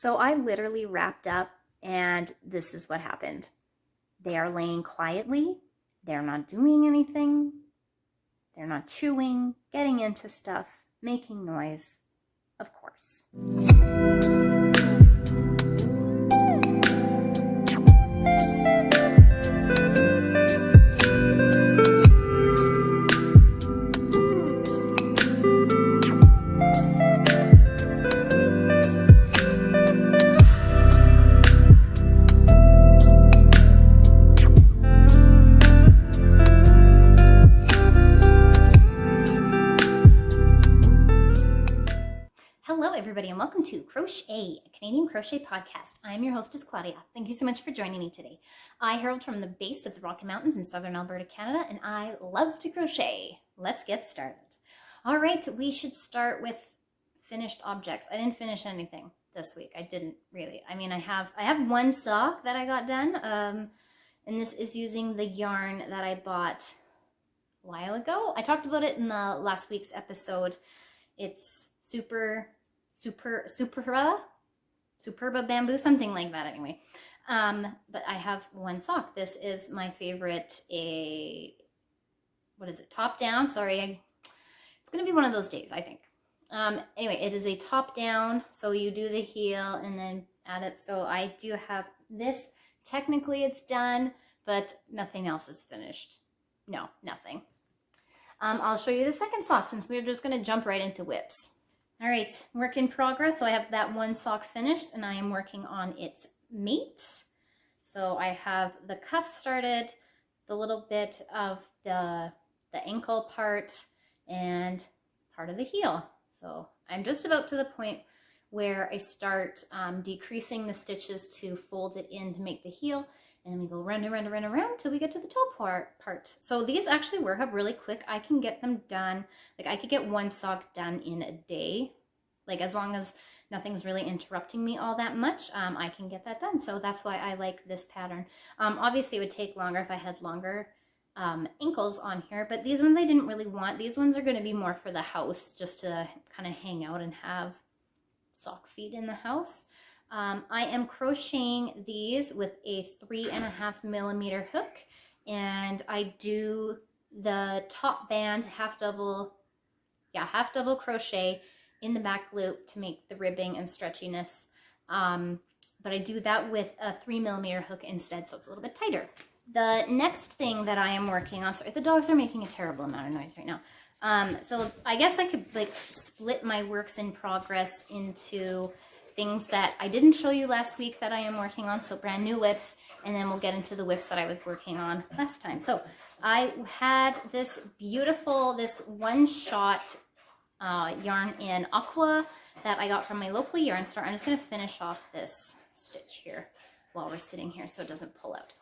So I literally wrapped up and this is what happened. They are laying quietly. They're not doing anything. They're not chewing, getting into stuff, making noise, of course. Everybody, and welcome to CROCHET, a Canadian crochet podcast. I'm your hostess, Claudia. Thank you so much for joining me today. I hail from the base of the Rocky Mountains in southern Alberta, Canada, and I love to crochet. Let's get started. All right, we should start with finished objects. I didn't finish anything this week. I didn't really. I mean, I have one sock that I got done, and this is using the yarn that I bought a while ago. I talked about it in the last week's episode. It's Superba bamboo, something like that anyway. But I have one sock. This is my favorite, what is it, top down? Sorry, it's going to be one of those days, I think. Anyway, it is a top down, so you do the heel and then add it. So I do have this. Technically it's done, but nothing else is finished. No, nothing. I'll show you the second sock since we're just going to jump right into whips. All right, work in progress. So I have that one sock finished and I am working on its mate. So I have the cuff started, the little bit of the ankle part and part of the heel. So I'm just about to the point where I start decreasing the stitches to fold it in to make the heel. And then we go round and round and round and round till we get to the toe part. So these actually work up really quick. I can get them done. Like I could get one sock done in a day. Like as long as nothing's really interrupting me all that much, I can get that done. So that's why I like this pattern. Obviously it would take longer if I had longer ankles on here, but these ones I didn't really want. These ones are going to be more for the house, just to kind of hang out and have sock feet in the house. I am crocheting these with a 3.5 millimeter hook, and I do the top band half double crochet in the back loop to make the ribbing and stretchiness. But I do that with a 3 millimeter hook instead, so it's a little bit tighter. The next thing that I am working on, sorry, the dogs are making a terrible amount of noise right now. So I guess I could like split my works in progress into things that I didn't show you last week that I am working on, so brand new whips, and then we'll get into the whips that I was working on last time. So I had this beautiful, this one-shot yarn in aqua that I got from my local yarn store. I'm just going to finish off this stitch here while we're sitting here so it doesn't pull out.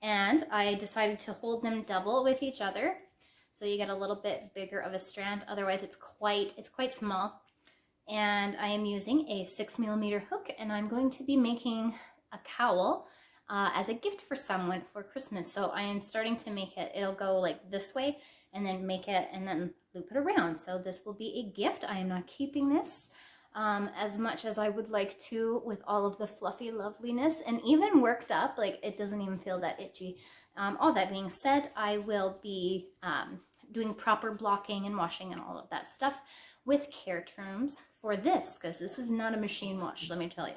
And I decided to hold them double with each other so you get a little bit bigger of a strand. Otherwise it's quite small. And I am using a 6 millimeter hook, and I'm going to be making a cowl as a gift for someone for Christmas. So I am starting to make it. It'll go like this way and then make it and then loop it around. So this will be a gift. I am not keeping this as much as I would like to with all of the fluffy loveliness and even worked up. Like it doesn't even feel that itchy. All that being said, I will be doing proper blocking and washing and all of that stuff with care terms for this, because this is not a machine wash, let me tell you.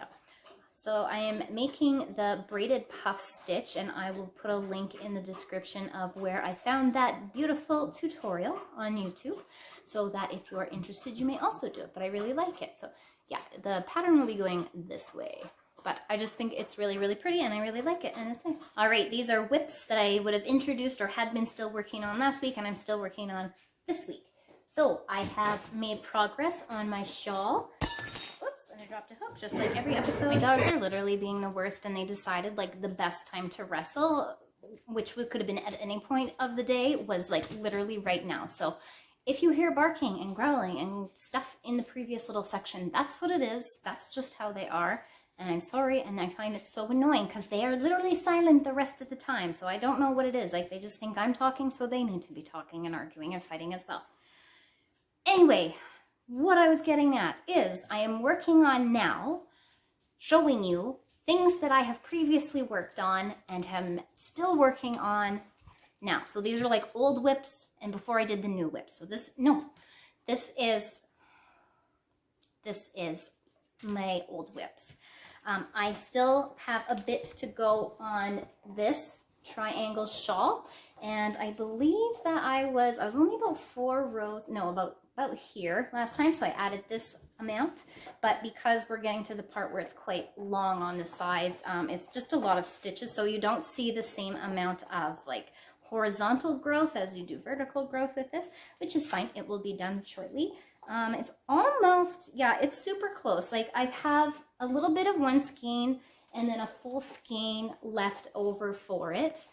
So I am making the braided puff stitch, and I will put a link in the description of where I found that beautiful tutorial on YouTube, so that if you are interested, you may also do it, but I really like it. So yeah, the pattern will be going this way, but I just think it's really, really pretty, and I really like it, and it's nice. All right, these are whips that I would have introduced or had been still working on last week, and I'm still working on this week. So I have made progress on my shawl. Oops, and I dropped a hook just like every episode. My dogs are literally being the worst, and they decided like the best time to wrestle, which could have been at any point of the day, was like literally right now. So if you hear barking and growling and stuff in the previous little section, that's what it is. That's just how they are. And I'm sorry, and I find it so annoying because they are literally silent the rest of the time. So I don't know what it is. Like they just think I'm talking, so they need to be talking and arguing and fighting as well. Anyway, what I was getting at is I am working on now showing you things that I have previously worked on and am still working on now. So these are like old whips and before I did the new whip. So this is my old whips. I still have a bit to go on this triangle shawl, and I believe that I was only about 4 rows, no, about here last time, so I added this amount. But because we're getting to the part where it's quite long on the sides, it's just a lot of stitches, so you don't see the same amount of like horizontal growth as you do vertical growth with this, which is fine. It will be done shortly. It's almost, yeah, it's super close. Like I have a little bit of one skein and then a full skein left over for it.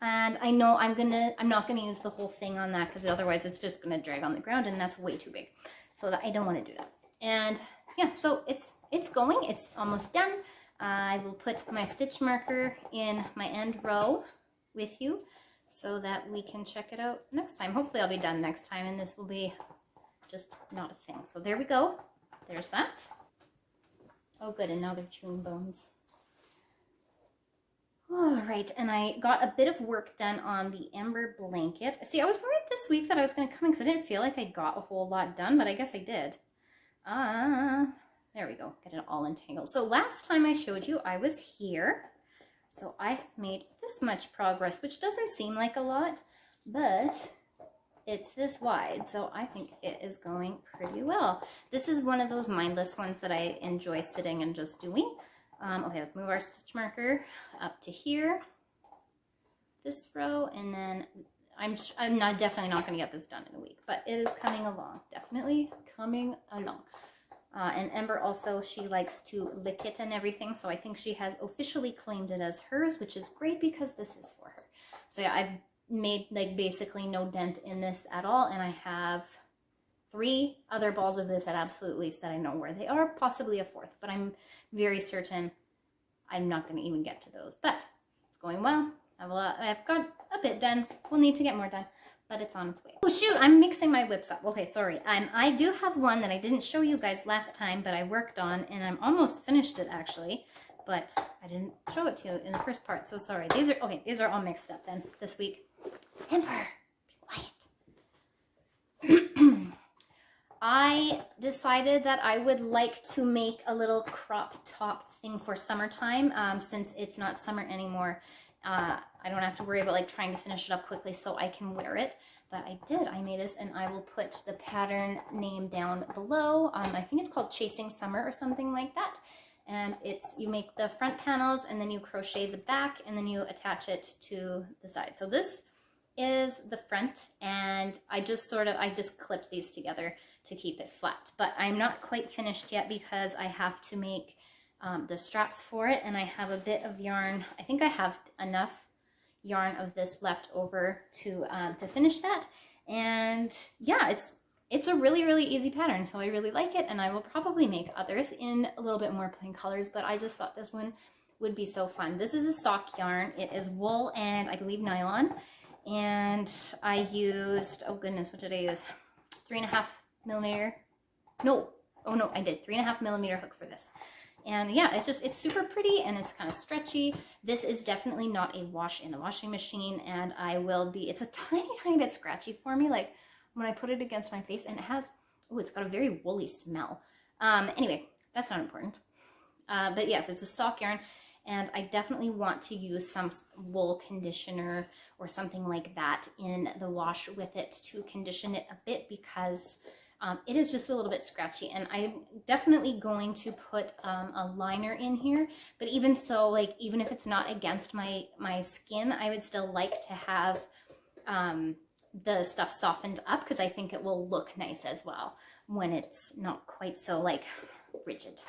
And I know I'm not gonna use the whole thing on that because otherwise it's just gonna drag on the ground and that's way too big. So that I don't want to do that. And yeah, so it's going, it's almost done. I will put my stitch marker in my end row with you so that we can check it out next time. Hopefully I'll be done next time and this will be just not a thing. So there we go. There's that. Oh good, and now they're chewing bones. All right, and I got a bit of work done on the Ember blanket. See, I was worried this week that I was going to come in because I didn't feel like I got a whole lot done, but I guess I did. There we go. Get it all entangled. So last time I showed you, I was here. So I've made this much progress, which doesn't seem like a lot, but it's this wide, so I think it is going pretty well. This is one of those mindless ones that I enjoy sitting and just doing. Okay, let's move our stitch marker up to here, this row, and then I'm definitely not going to get this done in a week, but it is coming along, definitely coming along. And Ember also, she likes to lick it and everything, so I think she has officially claimed it as hers, which is great because this is for her. So yeah, I've made like basically no dent in this at all, and I have 3 other balls of this at absolute least that I know where they are, possibly a 4th, but I'm very certain I'm not going to even get to those. But it's going well. I've got a bit done. We'll need to get more done, but it's on its way. Oh shoot, I'm mixing my whips up. Okay, sorry. I do have one that I didn't show you guys last time, but I worked on, and I'm almost finished it actually, but I didn't show it to you in the first part, so sorry. These are all mixed up then this week. Ember, be quiet. I decided that I would like to make a little crop top thing for summertime, since it's not summer anymore. I don't have to worry about like trying to finish it up quickly so I can wear it. But I made this, and I will put the pattern name down below. I think it's called Chasing Summer or something like that. And you make the front panels and then you crochet the back and then you attach it to the side. So this is the front, and I just clipped these together to keep it flat, but I'm not quite finished yet because I have to make the straps for it, and I have a bit of yarn. I think I have enough yarn of this left over to finish that. And yeah, it's a really, really easy pattern, so I really like it, and I will probably make others in a little bit more plain colors, but I just thought this one would be so fun. This is a sock yarn. It is wool and I believe nylon. And I used, oh goodness, what did I use? 3.5 millimeter. No, oh no, I did 3.5 millimeter hook for this. And yeah, it's super pretty and it's kind of stretchy. This is definitely not a wash in the washing machine, and it's a tiny, tiny bit scratchy for me, like when I put it against my face, and it's got a very woolly smell. Anyway, that's not important. But yes, it's a sock yarn. And I definitely want to use some wool conditioner or something like that in the wash with it to condition it a bit, because it is just a little bit scratchy. And I'm definitely going to put a liner in here. But even so, like even if it's not against my skin, I would still like to have the stuff softened up, because I think it will look nice as well when it's not quite so like rigid.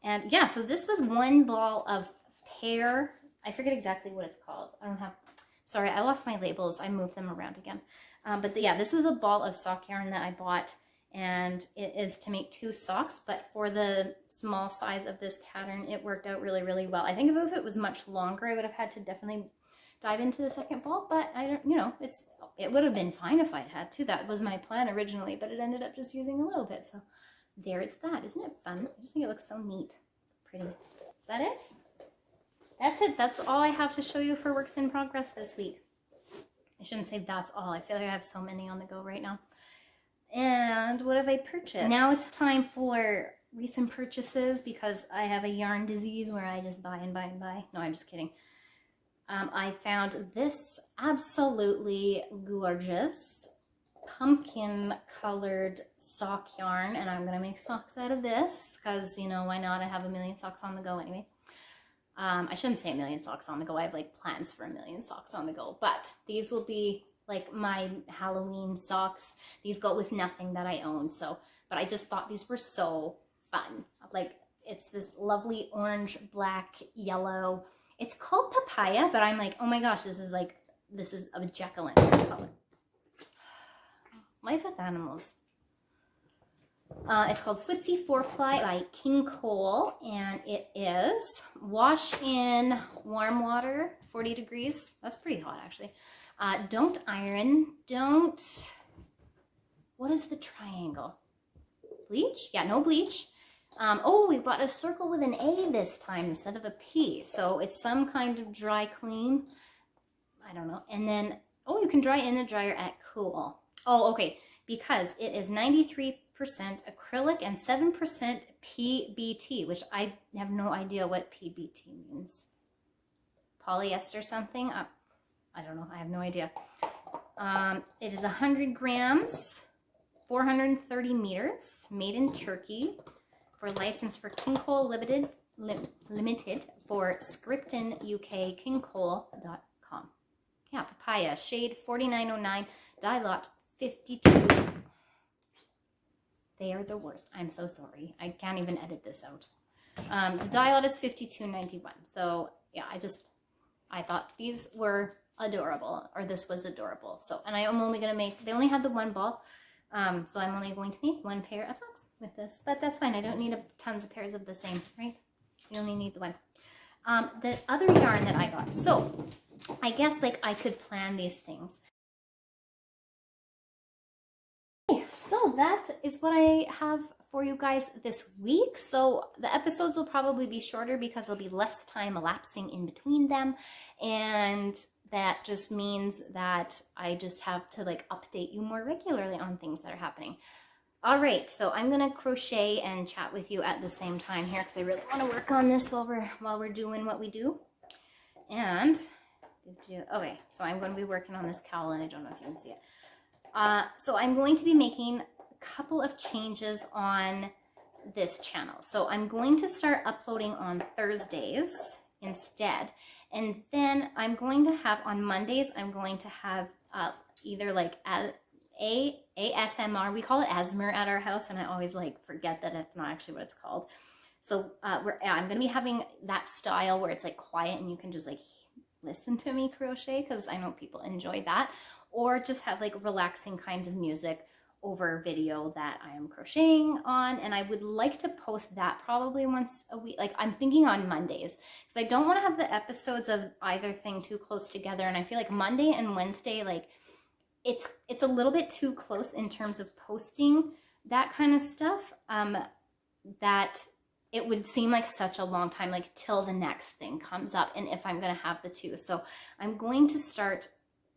And yeah, so this was one ball of pear. I forget exactly what it's called. Sorry, I lost my labels. I moved them around again. Yeah, this was a ball of sock yarn that I bought, and it is to make 2 socks, but for the small size of this pattern, it worked out really, really well. I think if it was much longer, I would have had to definitely dive into the second ball, but I don't, it would have been fine if I'd had to. That was my plan originally, but it ended up just using a little bit, so there's that. Isn't it fun? I just think it looks so neat. It's pretty. Is that it? That's it. That's all I have to show you for works in progress this week. I shouldn't say that's all. I feel like I have so many on the go right now. And what have I purchased? Now it's time for recent purchases because I have a yarn disease where I just buy and buy and buy. No, I'm just kidding. I found this absolutely gorgeous pumpkin colored sock yarn, and I'm gonna make socks out of this because, you know, why not? I have a million socks on the go anyway. I shouldn't say a million socks on the go. I have like plans for a million socks on the go, but these will be like my Halloween socks. These go with nothing that I own. So, but I just thought these were so fun. Like, it's this lovely orange, black, yellow. It's called papaya, but I'm like, oh my gosh, this is a jack-o'-lantern color. Life with animals. It's called Footsie 4-Ply by Cowl, and it is wash in warm water, 40 degrees. That's pretty hot, actually. Don't iron. Don't... What is the triangle? Bleach? Yeah, no bleach. Oh, we bought a circle with an A this time instead of a P. So it's some kind of dry clean. I don't know. And then, oh, you can dry in the dryer at Cowl. Oh, okay. Because it is 93% acrylic and 7% PBT, which I have no idea what PBT means. Polyester something? I don't know. I have no idea. It is 100 grams, 430 meters, made in Turkey, for license for Cowl Limited for Scripton UK, kingcowl.com. Yeah, papaya, shade 4909, dye lot 52. They are the worst. I'm so sorry. I can't even edit this out. The dye lot is 52.91. So yeah, I thought these were adorable, or this was adorable. So, and I'm only gonna make, they only had the one ball. So I'm only going to make one pair of socks with this, but that's fine. I don't need tons of pairs of the same, right? You only need the one. The other yarn that I got. So I guess like I could plan these things. Okay, so that is what I have for you guys this week. So the episodes will probably be shorter because there'll be less time elapsing in between them. And that just means that I just have to like update you more regularly on things that are happening. All right, so I'm gonna crochet and chat with you at the same time here because I really want to work on this while we're doing what we do. And okay, so I'm going to be working on this cowl, and I don't know if you can see it. So I'm going to be making a couple of changes on this channel. So I'm going to start uploading on Thursdays instead. And then I'm going to have, on Mondays, I'm going to have either like ASMR. We call it ASMR at our house, and I always like forget that it's not actually what it's called. So I'm going to be having that style where it's like quiet and you can just like listen to me crochet, because I know people enjoy that. Or just have like relaxing kind of music over video that I am crocheting on, and I would like to post that probably once a week. Like, I'm thinking on Mondays, because I don't want to have the episodes of either thing too close together, and I feel like Monday and Wednesday, like it's a little bit too close in terms of posting that kind of stuff, that it would seem like such a long time, like till the next thing comes up, and if I'm going to have the two. So I'm going to start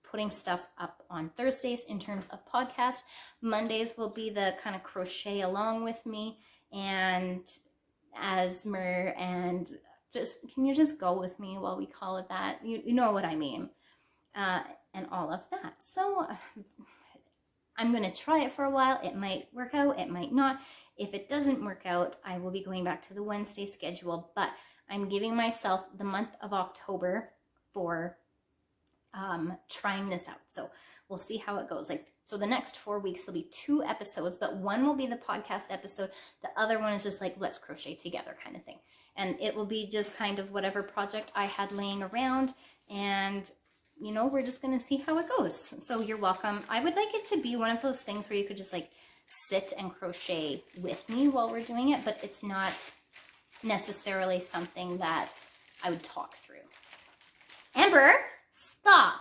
putting stuff up on Thursdays in terms of podcast. Mondays will be the kind of crochet along with me and ASMR, and just, can you just go with me while we call it that? You know what I mean. And all of that. So I'm going to try it for a while. It might work out, it might not. If it doesn't work out, I will be going back to the Wednesday schedule, but I'm giving myself the month of October for trying this out. So we'll see how it goes. Like, so the next 4 weeks there'll be 2 episodes, but one will be the podcast episode. The other one is just like, let's crochet together kind of thing. And it will be just kind of whatever project I had laying around, and you know, we're just going to see how it goes. So you're welcome. I would like it to be one of those things where you could just like sit and crochet with me while we're doing it, but it's not necessarily something that I would talk through. Amber, stop.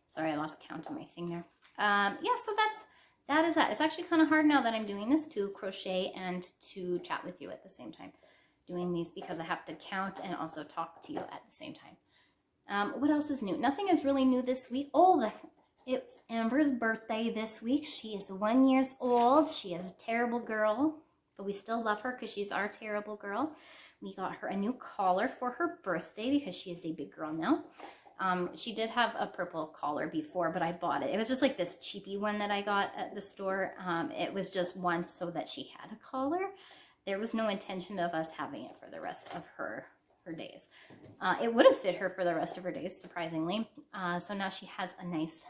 Sorry, I lost count on my thing there. Yeah, so that is that. It's actually kind of hard now that I'm doing this to crochet and to chat with you at the same time. Doing these because I have to count and also talk to you at the same time. What else is new? Nothing is really new this week. Oh, it's Amber's birthday this week. She is 1 year old. She is a terrible girl, but we still love her because she's our terrible girl. We got her a new collar for her birthday because she is a big girl now. She did have a purple collar before, but I bought it. It was just like this cheapy one that I got at the store. It was just one so that she had a collar. There was no intention of us having it for the rest of her days. It would have fit her for the rest of her days, surprisingly. So now she has a nice,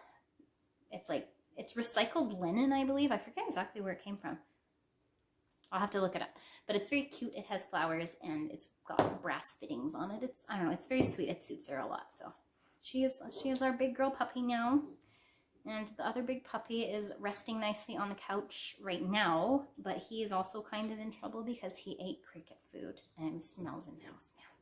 it's recycled linen, I believe. I forget exactly where it came from. I'll have to look it up. But it's very cute. It has flowers and it's got brass fittings on it. I don't know, it's very sweet. It suits her a lot. So she is our big girl puppy now. And the other big puppy is resting nicely on the couch right now, but he is also kind of in trouble because he ate cricket food and smells in the house now.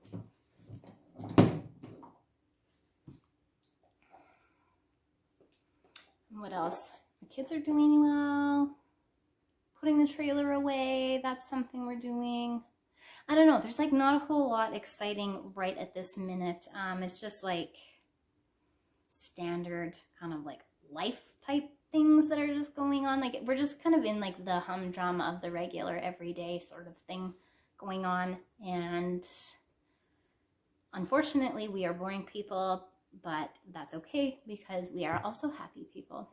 What else? The kids are doing well. Putting the trailer away, that's something we're doing. I don't know, there's like not a whole lot exciting right at this minute. It's just like standard kind of like life type things that are just going on. Like we're just kind of in like the humdrum of the regular everyday sort of thing going on. And unfortunately we are boring people, but that's okay because we are also happy people.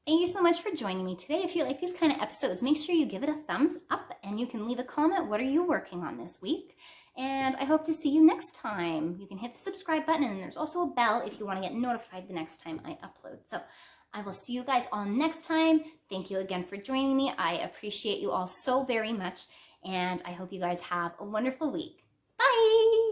Thank you so much for joining me today. If you like these kind of episodes, make sure you give it a thumbs up and you can leave a comment. What are you working on this week? And I hope to see you next time. You can hit the subscribe button and there's also a bell if you want to get notified the next time I upload. So I will see you guys all next time. Thank you again for joining me. I appreciate you all so very much and I hope you guys have a wonderful week. Bye!